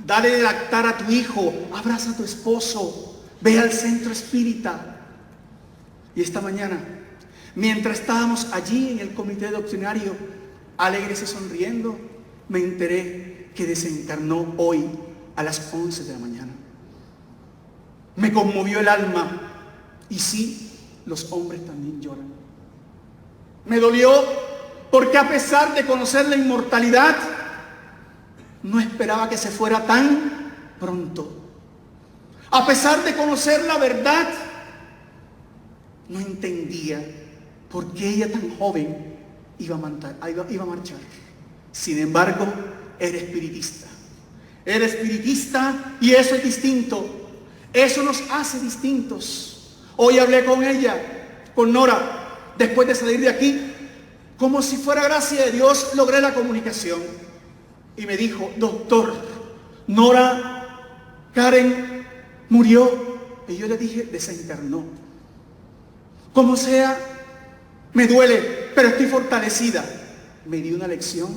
Dale de lactar a tu hijo. Abraza a tu esposo. Ve al centro espírita. Y esta mañana, mientras estábamos allí en el comité doctrinario, alegres y sonriendo, me enteré que desencarnó hoy a las 11 de la mañana. Me conmovió el alma. Y sí, los hombres también lloran. Me dolió porque a pesar de conocer la inmortalidad, no esperaba que se fuera tan pronto. A pesar de conocer la verdad, no entendía por qué ella tan joven iba a marchar. Sin embargo, era espiritista. Era espiritista y eso es distinto. Eso nos hace distintos. Hoy hablé con ella, con Nora, después de salir de aquí. Como si fuera gracia de Dios, logré la comunicación. Y me dijo: doctor, Nora Karen murió. Y yo le dije: desencarnó. Como sea, me duele, pero estoy fortalecida. Me dio una lección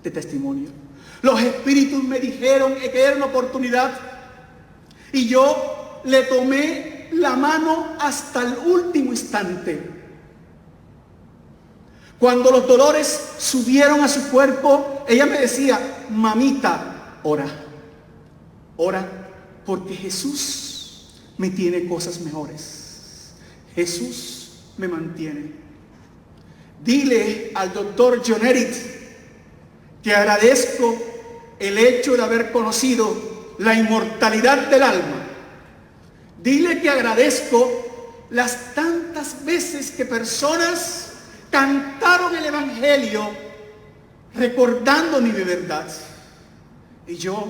de testimonio. Los espíritus me dijeron que era una oportunidad. Y yo le tomé la mano hasta el último instante. Cuando los dolores subieron a su cuerpo, ella me decía: mamita, ora. Ora, porque Jesús me tiene cosas mejores. Jesús me mantiene. Dile al doctor John Erit que agradezco el hecho de haber conocido la inmortalidad del alma. Dile que agradezco las tantas veces que personas cantaron el Evangelio recordando mi verdad. Y yo,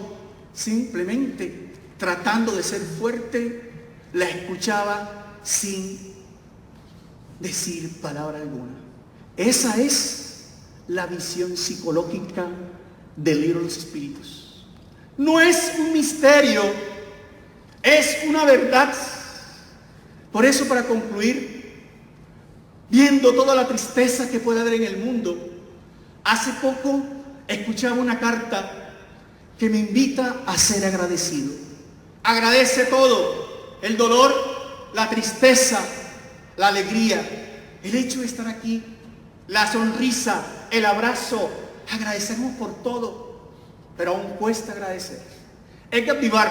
simplemente tratando de ser fuerte, la escuchaba sin decir palabra alguna. Esa es la visión psicológica del libro de los espíritus. No es un misterio, es una verdad. Por eso, para concluir, viendo toda la tristeza que puede haber en el mundo, hace poco escuchaba una carta que me invita a ser agradecido. Agradece todo: el dolor, la tristeza, la alegría, el hecho de estar aquí, la sonrisa, el abrazo. Agradecemos por todo, pero aún cuesta agradecer. Edgar Vivar,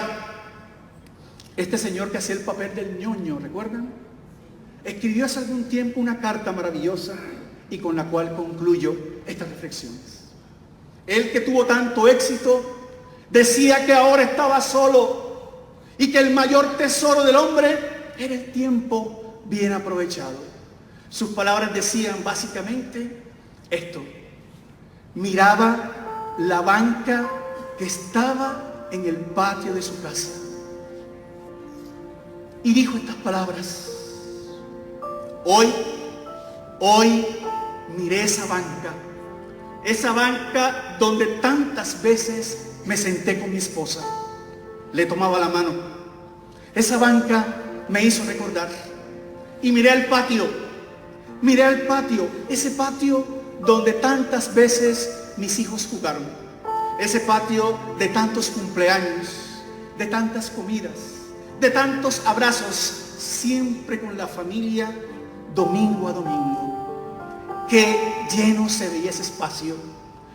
este señor que hacía el papel del ñoño, ¿recuerdan? Escribió hace algún tiempo una carta maravillosa y con la cual concluyo estas reflexiones. Él, que tuvo tanto éxito, decía que ahora estaba solo y que el mayor tesoro del hombre era el tiempo bien aprovechado. Sus palabras decían básicamente esto: miraba la banca que estaba en el patio de su casa y dijo estas palabras: Hoy miré esa banca donde tantas veces me senté con mi esposa, le tomaba la mano. Esa banca me hizo recordar. Y miré al patio, ese patio donde tantas veces mis hijos jugaron, ese patio de tantos cumpleaños, de tantas comidas, de tantos abrazos, siempre con la familia, domingo a domingo. Qué lleno se veía ese espacio.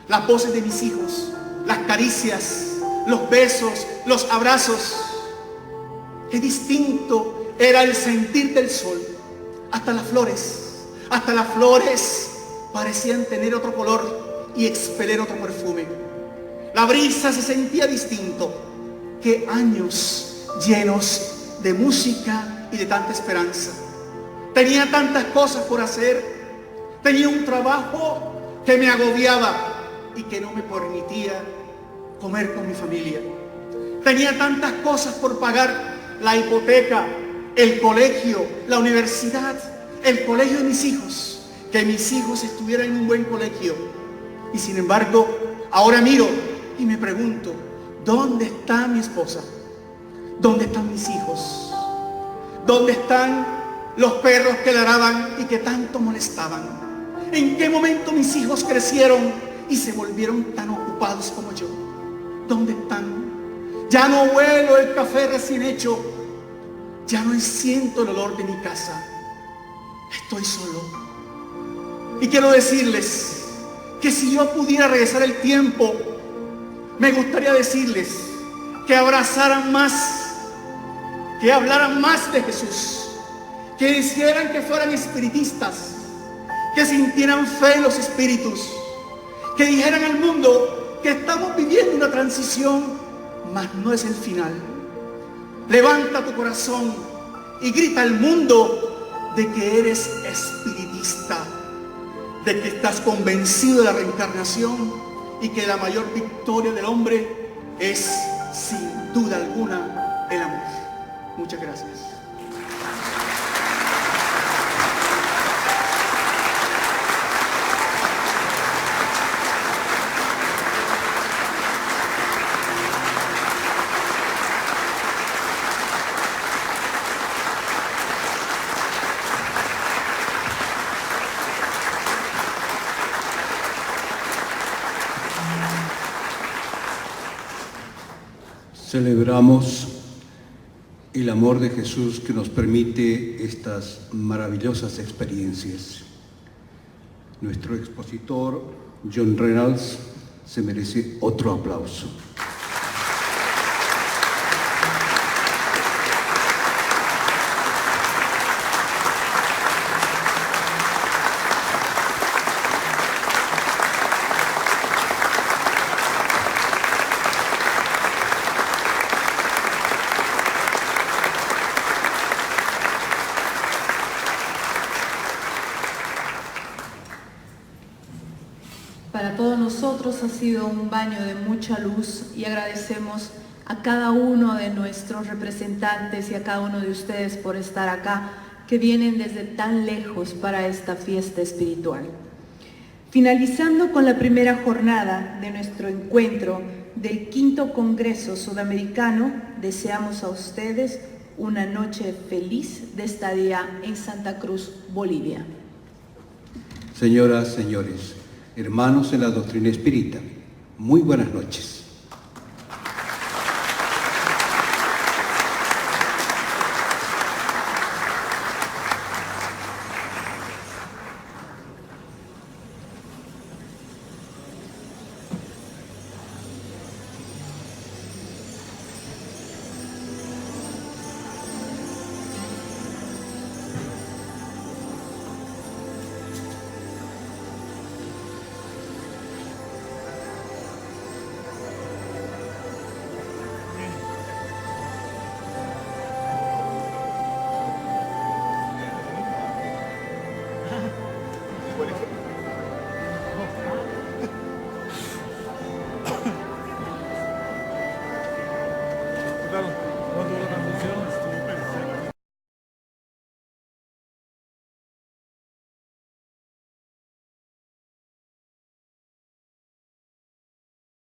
Las voces de mis hijos, las caricias, los besos, los abrazos. Qué distinto era el sentir del sol. Hasta las flores parecían tener otro color y expeler otro perfume. La brisa se sentía distinto. Qué años llenos de música y de tanta esperanza. Tenía tantas cosas por hacer. Tenía un trabajo que me agobiaba y que no me permitía comer con mi familia. Tenía tantas cosas por pagar: la hipoteca, el colegio, la universidad, el colegio de mis hijos, que mis hijos estuvieran en un buen colegio. Y sin embargo, ahora miro y me pregunto: ¿dónde está mi esposa? ¿Dónde están mis hijos? ¿Dónde están los perros que ladraban y que tanto molestaban? ¿En qué momento mis hijos crecieron y se volvieron tan ocupados como yo? ¿Dónde están? Ya no huelo el café recién hecho. Ya no siento el olor de mi casa. Estoy solo. Y quiero decirles que si yo pudiera regresar el tiempo, me gustaría decirles que abrazaran más, que hablaran más de Jesús, que hicieran que fueran espiritistas, que sintieran fe en los espíritus, que dijeran al mundo que estamos viviendo una transición, mas no es el final. Levanta tu corazón y grita al mundo de que eres espiritista, de que estás convencido de la reencarnación y que la mayor victoria del hombre es, sin duda alguna, el amor. Muchas gracias. Celebramos el amor de Jesús que nos permite estas maravillosas experiencias. Nuestro expositor, John Reynolds, se merece otro aplauso. Para todos nosotros ha sido un baño de mucha luz y agradecemos a cada uno de nuestros representantes y a cada uno de ustedes por estar acá, que vienen desde tan lejos para esta fiesta espiritual. Finalizando con la primera jornada de nuestro encuentro del quinto Congreso Sudamericano, deseamos a ustedes una noche feliz de estadía en Santa Cruz, Bolivia. Señoras, señores, hermanos en la doctrina espírita, muy buenas noches. Cuando lo